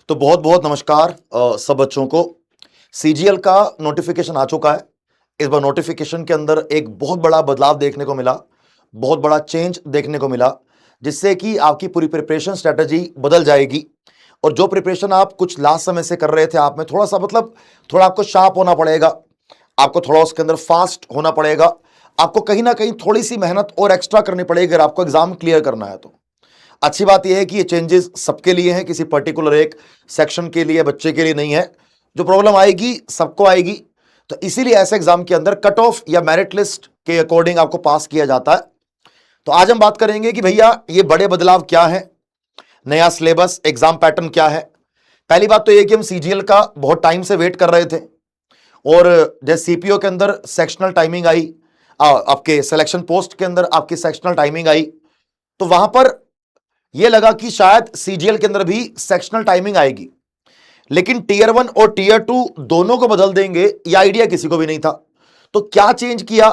तो बहुत बहुत नमस्कार सब बच्चों को। सीजीएल का नोटिफिकेशन आ चुका है। इस बार नोटिफिकेशन के अंदर एक बहुत बड़ा बदलाव देखने को मिला, बहुत बड़ा चेंज देखने को मिला, जिससे कि आपकी पूरी प्रिपरेशन स्ट्रेटजी बदल जाएगी। और जो प्रिपरेशन आप कुछ लास्ट समय से कर रहे थे, आप में थोड़ा सा थोड़ा आपको शार्प होना पड़ेगा, आपको थोड़ा उसके अंदर फास्ट होना पड़ेगा, आपको कहीं ना कहीं थोड़ी सी मेहनत और एक्स्ट्रा करनी पड़ेगी अगर आपको एग्जाम क्लियर करना है तो। अच्छी बात यह है कि ये चेंजेस सबके लिए हैं, किसी पर्टिकुलर एक सेक्शन के लिए, बच्चे के लिए नहीं है। जो प्रॉब्लम आएगी सबको आएगी, तो इसीलिए ऐसे एग्जाम के अंदर कट ऑफ या मेरिट लिस्ट के अकॉर्डिंग आपको पास किया जाता है। तो आज हम बात करेंगे कि भैया ये बड़े बदलाव क्या है, नया सिलेबस, एग्जाम पैटर्न क्या है। पहली बात तो ये कि हम सीजीएल का बहुत टाइम से वेट कर रहे थे, और जैसे सीपीओ के अंदर सेक्शनल टाइमिंग आई, आपके सिलेक्शन पोस्ट के अंदर आपकी सेक्शनल टाइमिंग आई, तो वहां पर यह लगा कि शायद सीजीएल के अंदर भी सेक्शनल टाइमिंग आएगी, लेकिन टीयर 1 और टीयर 2 दोनों को बदल देंगे, यह आइडिया किसी को भी नहीं था। तो क्या चेंज किया,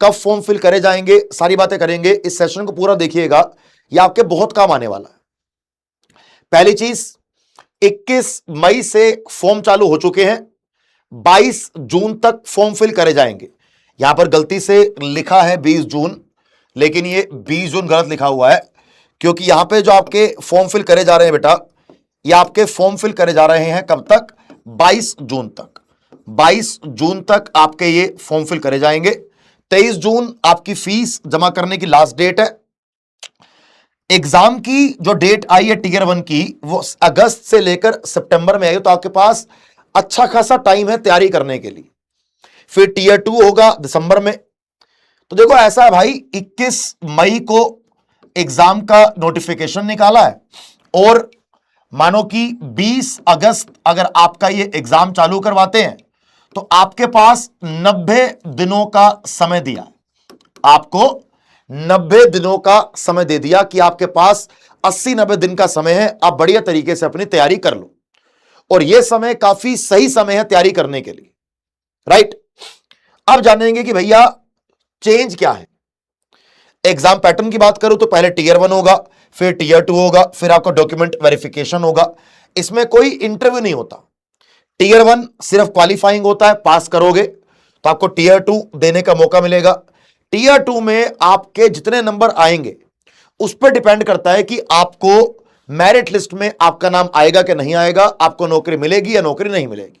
कब फॉर्म फिल करे जाएंगे, सारी बातें करेंगे। इस सेशन को पूरा देखिएगा, यह आपके बहुत काम आने वाला है। पहली चीज, 21 मई से फॉर्म चालू हो चुके हैं, 22 जून तक फॉर्म फिल करे जाएंगे। यहां पर गलती से लिखा है 20 जून, लेकिन ये 20 जून गलत लिखा हुआ है, क्योंकि यहां पे जो आपके फॉर्म फिल करे जा रहे हैं बेटा, ये आपके फॉर्म फिल करे जा रहे हैं कब तक, 22 जून तक। 22 जून तक आपके ये फॉर्म फिल करे जाएंगे। 23 जून आपकी फीस जमा करने की लास्ट डेट है। एग्जाम की जो डेट आई है टीयर 1 की, वो अगस्त से लेकर सितंबर में आई, तो आपके पास अच्छा खासा टाइम है तैयारी करने के लिए। फिर टीयर 2 होगा दिसंबर में। तो देखो ऐसा है भाई, 21 मई को एग्जाम का नोटिफिकेशन निकाला है, और मानो कि 20 अगस्त अगर आपका ये एग्जाम चालू करवाते हैं, तो आपके पास 90 दिनों का समय दिया है। आपको 90 दिनों का समय दे दिया कि आपके पास 80-90 दिन का समय है, आप बढ़िया तरीके से अपनी तैयारी कर लो। और यह समय काफी सही समय है तैयारी करने के लिए, राइट। अब जानेंगे कि भैया चेंज क्या है। एग्जाम पैटर्न की बात करूं तो पहले टीयर 1 होगा, फिर टीयर 2 होगा, फिर आपका डॉक्यूमेंट वेरिफिकेशन होगा। इसमें कोई इंटरव्यू नहीं होता। टीयर 1 सिर्फ क्वालिफाइंग होता है, पास करोगे तो आपको टीयर 2 देने का मौका मिलेगा। टीयर 2 में आपके जितने नंबर आएंगे उस पर डिपेंड करता है कि आपको मेरिट लिस्ट में आपका नाम आएगा कि नहीं आएगा, आपको नौकरी मिलेगी या नौकरी नहीं मिलेगी।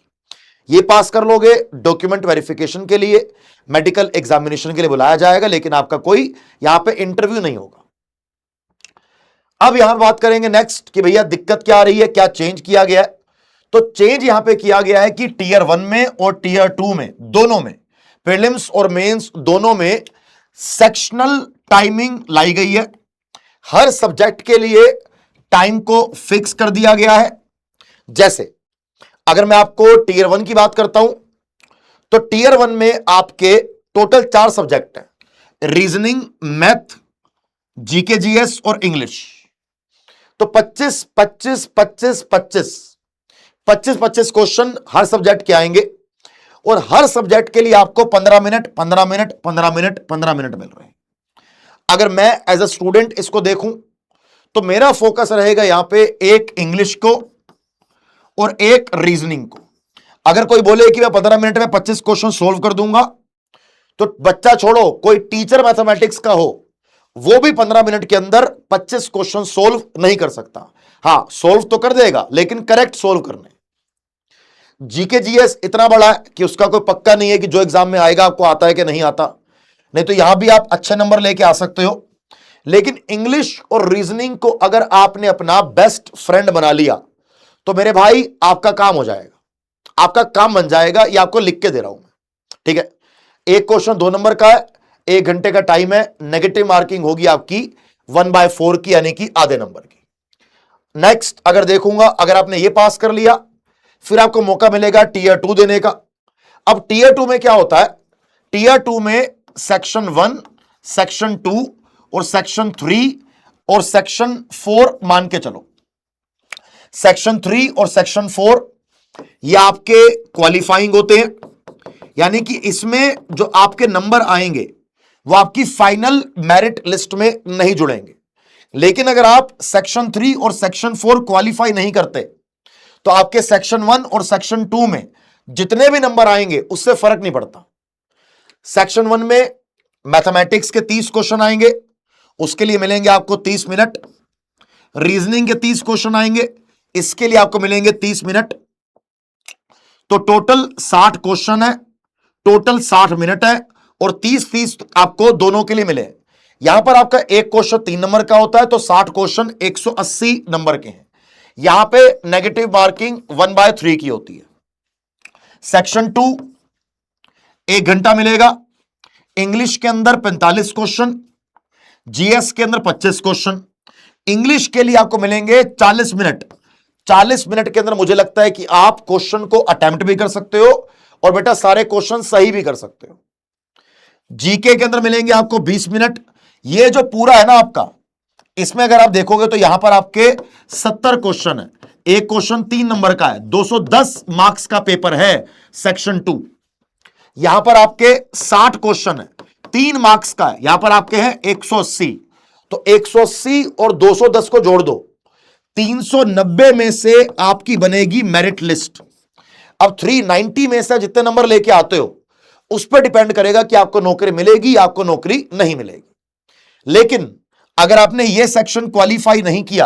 ये पास कर लोगे, डॉक्यूमेंट वेरिफिकेशन के लिए, मेडिकल एग्जामिनेशन के लिए बुलाया जाएगा, लेकिन आपका कोई यहां पे इंटरव्यू नहीं होगा। अब यहां बात करेंगे नेक्स्ट कि भैया दिक्कत क्या आ रही है, क्या चेंज किया गया है। तो चेंज यहां पे किया गया है कि टीयर 1 में और टीयर 2 में, दोनों में, प्रीलिम्स और मेंस दोनों में सेक्शनल टाइमिंग लाई गई है। हर सब्जेक्ट के लिए टाइम को फिक्स कर दिया गया है। जैसे अगर मैं आपको टीयर 1 की बात करता हूं, तो टीयर 1 में आपके टोटल 4 सब्जेक्ट हैं, रीजनिंग, मैथ, जीके जीएस और इंग्लिश। तो 25 25 25 25 25 25 क्वेश्चन हर सब्जेक्ट के आएंगे, और हर सब्जेक्ट के लिए आपको 15 मिनट 15 मिनट 15 मिनट 15 मिनट मिल रहे हैं। अगर मैं एज अ स्टूडेंट इसको देखूं, तो मेरा फोकस रहेगा यहां पे एक इंग्लिश को और एक रीजनिंग को। अगर कोई बोले कि मैं 15 मिनट में 25 क्वेश्चन सोल्व कर दूंगा, तो बच्चा छोड़ो, कोई टीचर मैथमेटिक्स का हो, वो भी 15 मिनट के अंदर 25 क्वेश्चन सोल्व नहीं कर सकता। हां, सोल्व तो कर देगा, लेकिन करेक्ट सोल्व करने। जीके जीएस इतना बड़ा है कि उसका कोई पक्का नहीं है कि जो एग्जाम में आएगा आपको आता है कि नहीं आता, नहीं तो यहां भी आप अच्छे नंबर लेके आ सकते हो। लेकिन इंग्लिश और रीजनिंग को अगर आपने अपना बेस्ट फ्रेंड बना लिया, तो मेरे भाई आपका काम हो जाएगा, आपका काम बन जाएगा। ये आपको लिख के दे रहा हूं मैं, ठीक है। एक क्वेश्चन 2 नंबर का है, 1 घंटे का टाइम है, नेगेटिव मार्किंग होगी आपकी 1/4 की, यानी कि आधे नंबर की। नेक्स्ट अगर देखूंगा, अगर आपने ये पास कर लिया, फिर आपको मौका मिलेगा टीयर 2 देने का। अब टीयर 2 में क्या होता है, टीयर 2 में सेक्शन 1, सेक्शन 2 और सेक्शन 3 और सेक्शन 4 मान के चलो। सेक्शन 3 और सेक्शन 4 ये आपके क्वालिफाइंग होते हैं, यानी कि इसमें जो आपके नंबर आएंगे वो आपकी फाइनल मेरिट लिस्ट में नहीं जुड़ेंगे। लेकिन अगर आप सेक्शन 3 और सेक्शन 4 क्वालिफाई नहीं करते, तो आपके सेक्शन 1 और सेक्शन 2 में जितने भी नंबर आएंगे उससे फर्क नहीं पड़ता। सेक्शन 1 में मैथमेटिक्स के 30 क्वेश्चन आएंगे, उसके लिए मिलेंगे आपको 30 मिनट। रीजनिंग के 30 क्वेश्चन आएंगे, इसके लिए आपको मिलेंगे 30 मिनट। तो टोटल 60 क्वेश्चन है, टोटल 60 मिनट है, और 30 आपको दोनों के लिए मिले। यहां पर आपका एक क्वेश्चन 3 नंबर का होता है, तो 60 क्वेश्चन 180 नंबर के हैं। यहां पे नेगेटिव मार्किंग 1/3 की होती है। सेक्शन 2 1 घंटा मिलेगा। इंग्लिश के अंदर 45 क्वेश्चन, जीएस के अंदर 25 क्वेश्चन। इंग्लिश के लिए आपको मिलेंगे 40 मिनट। 40 मिनट के अंदर मुझे लगता है कि आप क्वेश्चन को अटेम्प्ट भी कर सकते हो और बेटा सारे क्वेश्चन सही भी कर सकते हो। जीके के अंदर मिलेंगे आपको 20 मिनट। ये जो पूरा है ना आपका, इसमें अगर आप देखोगे तो यहां पर आपके 70 क्वेश्चन है। एक क्वेश्चन 3 नंबर का है, 210 मार्क्स का पेपर है सेक्शन 2। यहां पर आपके 60 क्वेश्चन है, 3 मार्क्स का है, यहां पर आपके हैं 180। तो 180 और 210 को जोड़ दो, 390 में से आपकी बनेगी मेरिट लिस्ट। अब 390 में से जितने नंबर लेके आते हो उस पर डिपेंड करेगा कि आपको नौकरी मिलेगी, आपको नौकरी नहीं मिलेगी। लेकिन अगर आपने ये सेक्शन क्वालिफाई नहीं किया,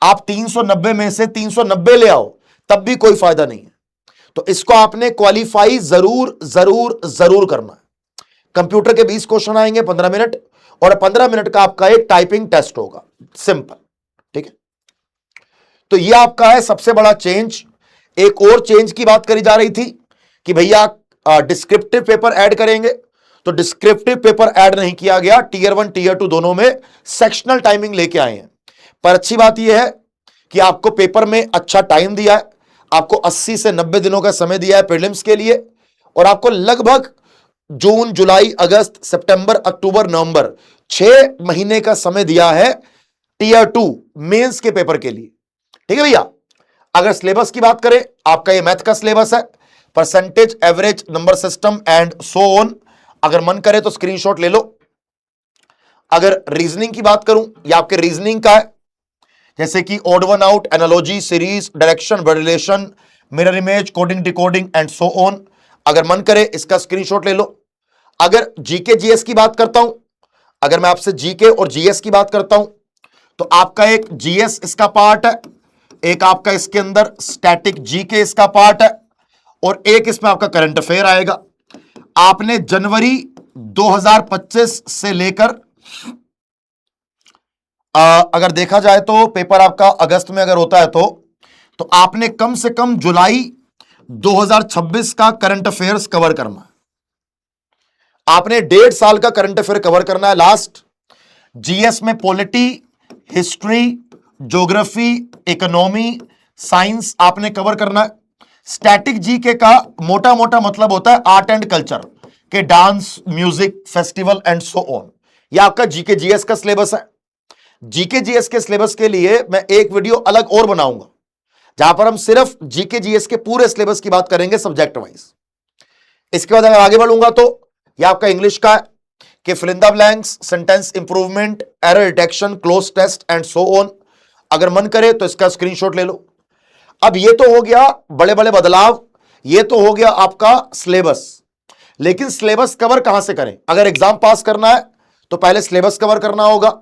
आप 390 में से 390 ले आओ, तब भी कोई फायदा नहीं है। तो इसको आपने क्वालिफाई जरूर जरूर जरूर करना है। कंप्यूटर के 20 क्वेश्चन आएंगे 15 मिनट, और 15 मिनट का आपका एक टाइपिंग टेस्ट होगा, सिंपल। ठीक है, तो ये आपका है सबसे बड़ा चेंज। एक और चेंज की बात करी जा रही थी कि भैया डिस्क्रिप्टिव पेपर ऐड करेंगे, तो डिस्क्रिप्टिव पेपर ऐड नहीं किया गया। टीयर 1 टीयर 2 दोनों में सेक्शनल टाइमिंग लेके आए हैं। पर अच्छी बात यह है कि आपको पेपर में अच्छा टाइम दिया है, आपको 80 से 90 दिनों का समय दिया है प्रीलिम्स के लिए, और आपको लगभग जून जुलाई अगस्त सितंबर अक्टूबर नवंबर 6 महीने का समय दिया है टीयर 2 मेंस के पेपर के लिए। ठीक है भैया। अगर सिलेबस की बात करें, आपका ये मैथ का सिलेबस है, percentage, average, number system and so on. अगर मन करे तो स्क्रीनशॉट ले लो। अगर रीजनिंग की बात करूं, या आपके रीजनिंग का है, जैसे कि odd one out, analogy, series, direction, relation, mirror image, coding, decoding and so on. अगर मन करे इसका स्क्रीनशॉट ले लो। अगर जीके जीएस की बात करता हूं, अगर मैं आपसे जीके और जीएस की बात करता हूं, तो आपका एक जीएस इसका पार्ट है, एक आपका इसके अंदर स्टैटिक जीके इसका पार्ट है, और एक इसमें आपका करंट अफेयर आएगा। आपने जनवरी 2025 से लेकर अगर देखा जाए तो पेपर आपका अगस्त में अगर होता है तो आपने कम से कम जुलाई 2026 का करंट अफेयर्स कवर करना है। आपने 1.5 साल का करंट अफेयर कवर करना है लास्ट। जीएस में polity, history, geography, economy, science आपने कवर करना है। स्टैटिक जीके का मोटा मोटा मतलब होता है आर्ट एंड कल्चर के, dance, music, festival and so on. यह आपका जीके जीएस का सिलेबस है। जीके जीएस के सिलेबस के लिए मैं एक वीडियो अलग और बनाऊंगा, जहां पर हम सिर्फ जीके जीएस के पूरे सिलेबस की बात करेंगे सब्जेक्ट वाइज। इसके बाद अगर आगे बढ़ूंगा तो यह आपका इंग्लिश का है कि fill in the blanks, sentence improvement, error detection, cloze test and so on. अगर मन करे तो इसका स्क्रीनशॉट ले लो। अब ये तो हो गया बड़े बड़े बदलाव, ये तो हो गया आपका सिलेबस। लेकिन सिलेबस कवर कहां से करें? अगर एग्जाम पास करना है तो पहले सिलेबस कवर करना होगा।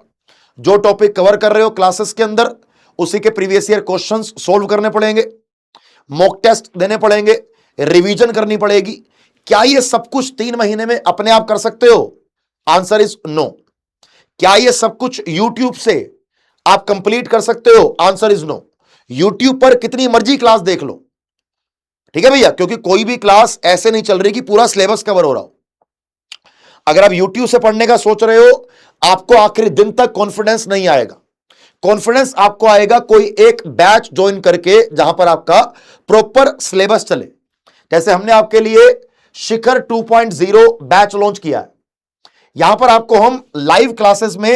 जो टॉपिक कवर कर रहे हो क्लासेस के अंदर, उसी के प्रीवियस ईयर क्वेश्चंस सोल्व करने पड़ेंगे, मॉक टेस्ट देने पड़ेंगे, रिवीजन करनी पड़ेगी। क्या ये सब कुछ 3 महीने में अपने आप कर सकते हो? Answer is no. क्या ये सब कुछ यूट्यूब से आप कंप्लीट कर सकते हो? Answer is no. यूट्यूब पर कितनी मर्जी क्लास देख लो, ठीक है भैया, क्योंकि कोई भी क्लास ऐसे नहीं चल रही कि पूरा सिलेबस कवर हो रहा हो। अगर आप यूट्यूब से पढ़ने का सोच रहे हो, आपको आखिरी दिन तक कॉन्फिडेंस नहीं आएगा। कॉन्फिडेंस आपको आएगा कोई एक बैच ज्वाइन करके, जहां पर आपका प्रॉपर सिलेबस चले। जैसे हमने आपके लिए शिखर 2.0 बैच लॉन्च किया है। यहां पर आपको हम लाइव क्लासेस में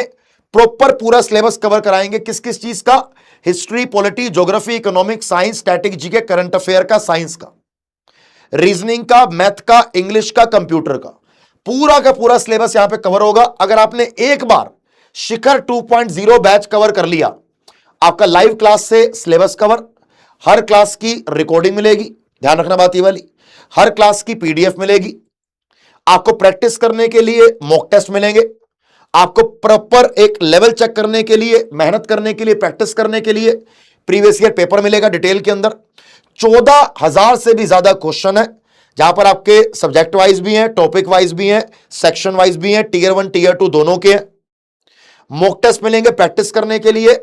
प्रॉपर पूरा सिलेबस कवर कराएंगे। किस किस चीज का? History, polity, geography, economics, science, static GK, current affair का, साइंस का, रीजनिंग का, मैथ का, इंग्लिश का, कंप्यूटर का, पूरा का पूरा सिलेबस यहां पे कवर होगा। अगर आपने एक बार शिखर 2.0 बैच कवर कर लिया, आपका लाइव क्लास से सिलेबस कवर, हर क्लास की रिकॉर्डिंग मिलेगी, ध्यान रखना बात ये वाली, हर क्लास की पीडीएफ मिलेगी, आपको प्रैक्टिस करने के लिए मॉक टेस्ट मिलेंगे, आपको प्रॉपर एक लेवल चेक करने के लिए, मेहनत करने के लिए, प्रैक्टिस करने के लिए प्रीवियस ईयर पेपर मिलेगा डिटेल के अंदर। 14,000 से भी ज्यादा क्वेश्चन है, जहां पर आपके सब्जेक्ट वाइज भी हैं, टॉपिक वाइज भी हैं, सेक्शन वाइज भी हैं, टीयर 1 टीयर 2 दोनों के हैं। मॉक टेस्ट मिलेंगे प्रैक्टिस करने के लिए,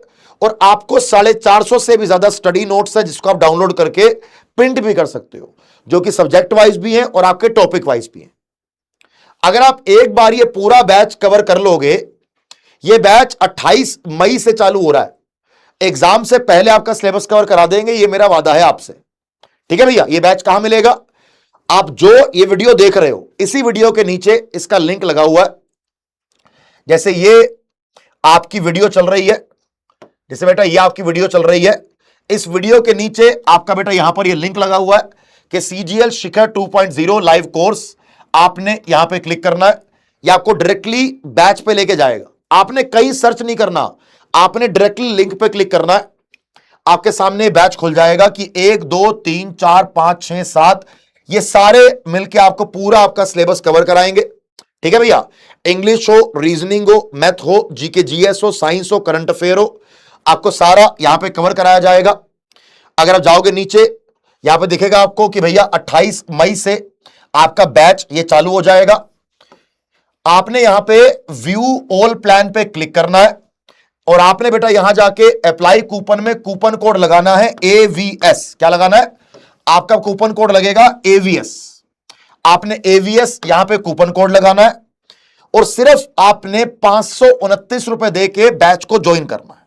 और आपको 450 से भी ज्यादा स्टडी नोट्स है जिसको आप डाउनलोड करके प्रिंट भी कर सकते हो, जो कि सब्जेक्ट वाइज भी हैं और आपके टॉपिक वाइज भी हैं। अगर आप एक बार ये पूरा बैच कवर कर लोगे, ये बैच 28 मई से चालू हो रहा है, एग्जाम से पहले आपका सिलेबस कवर करा देंगे, ये मेरा वादा है आपसे। ठीक है भैया, ये बैच कहां मिलेगा? आप जो ये वीडियो देख रहे हो, इसी वीडियो के नीचे इसका लिंक लगा हुआ है। जैसे ये आपकी वीडियो चल रही है, जैसे बेटा ये आपकी वीडियो चल रही है, इस वीडियो के नीचे आपका बेटा यहां पर ये लिंक लगा हुआ है कि सीजीएल शिखर 2.0 लाइव कोर्स, आपने यहां पे क्लिक करना है, ये आपको डायरेक्टली बैच पे लेके जाएगा। आपने कहीं सर्च नहीं करना, आपने डायरेक्टली लिंक पे क्लिक करना है, आपके सामने बैच खुल जाएगा कि 1 2 3 4 5 6 7 ये सारे मिलके आपको पूरा आपका सिलेबस कवर कराएंगे। ठीक है भैया, इंग्लिश हो, रीजनिंग हो, मैथ हो, जीके जीएस हो, साइंस हो, करंट अफेयर हो, आपको सारा यहां पे कवर कराया जाएगा। अगर आप जाओगे नीचे, यहां पे दिखेगा आपको कि भैया 28 मई से आपका बैच ये चालू हो जाएगा। आपने यहां पे व्यू ऑल प्लान पे क्लिक करना है, और आपने बेटा यहां जाके अप्लाई कूपन में कूपन कोड लगाना है AVS। क्या लगाना है? आपका कूपन कोड लगेगा AVS। आपने AVS यहां पे कूपन कोड लगाना है, और सिर्फ आपने 529 रुपए दे के बैच को ज्वाइन करना है।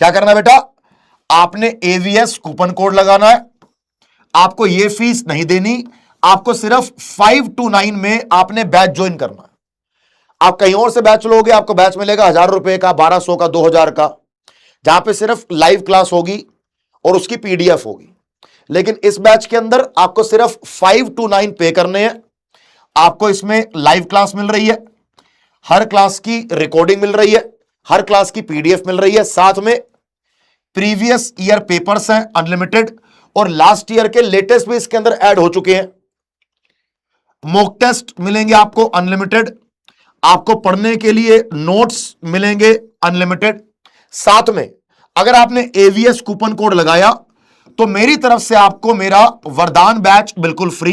क्या करना है बेटा? आपने AVS कूपन कोड लगाना है, आपको यह फीस नहीं देनी, आपको सिर्फ 529 में आपने बैच ज्वाइन करना है। आप कहीं और से बैच लोगे, आपको बैच मिलेगा 1000 रुपए का, 1200 का, 2000 का, जहां पे सिर्फ लाइव क्लास होगी और उसकी पीडीएफ होगी। लेकिन इस बैच के अंदर आपको सिर्फ 529 पे करने हैं। आपको इसमें लाइव क्लास मिल रही है, हर क्लास की रिकॉर्डिंग मिल रही है, हर क्लास की पीडीएफ मिल रही है, साथ में प्रीवियस ईयर पेपर्स हैं अनलिमिटेड, और लास्ट ईयर के लेटेस्ट भी इसके अंदर ऐड हो चुके हैं। मॉक टेस्ट मिलेंगे आपको अनलिमिटेड, आपको पढ़ने के लिए नोट्स मिलेंगे अनलिमिटेड। साथ में अगर आपने AVS कूपन कोड लगाया तो मेरी तरफ से आपको मेरा वरदान बैच बिल्कुल फ्री।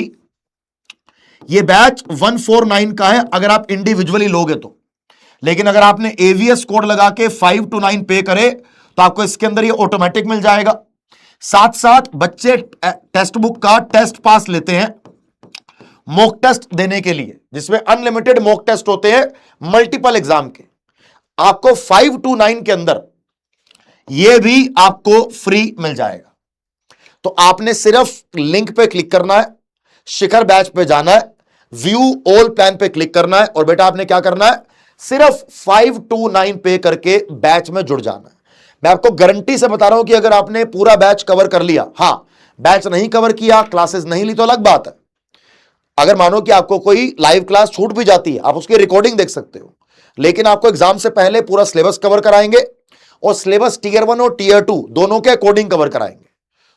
ये बैच 149 का है अगर आप इंडिविजुअली लोगे तो, लेकिन अगर आपने AVS कोड लगा के 529 पे करे तो आपको इसके अंदर ये ऑटोमेटिक मिल जाएगा। साथ साथ बच्चे टेक्स्ट बुक का टेस्ट पास लेते हैं मॉक टेस्ट देने के लिए, जिसमें अनलिमिटेड मॉक टेस्ट होते हैं मल्टीपल एग्जाम के। आपको 529 के अंदर यह भी आपको फ्री मिल जाएगा। तो आपने सिर्फ लिंक पे क्लिक करना है, शिखर बैच पे जाना है, व्यू ऑल प्लान पे क्लिक करना है, और बेटा आपने क्या करना है? सिर्फ 529 पे करके बैच में जुड़ जाना है। मैं आपको गारंटी से बता रहा हूं कि अगर आपने पूरा बैच कवर कर लिया, हां बैच नहीं कवर किया, क्लासेस नहीं ली तो अलग बात है। अगर मानो कि आपको कोई लाइव क्लास छूट भी जाती है, आप उसकी रिकॉर्डिंग देख सकते हो, लेकिन आपको एग्जाम से पहले पूरा सिलेबस कवर कराएंगे, और सिलेबस टीयर 1 और टीयर 2 दोनों के अकॉर्डिंग कवर कराएंगे।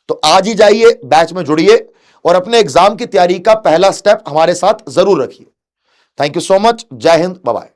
तो आज ही जाइए, बैच में जुड़िए, और अपने एग्जाम की तैयारी का पहला स्टेप हमारे साथ जरूर रखिए। Thank you so much. जय हिंद, बाय बाय।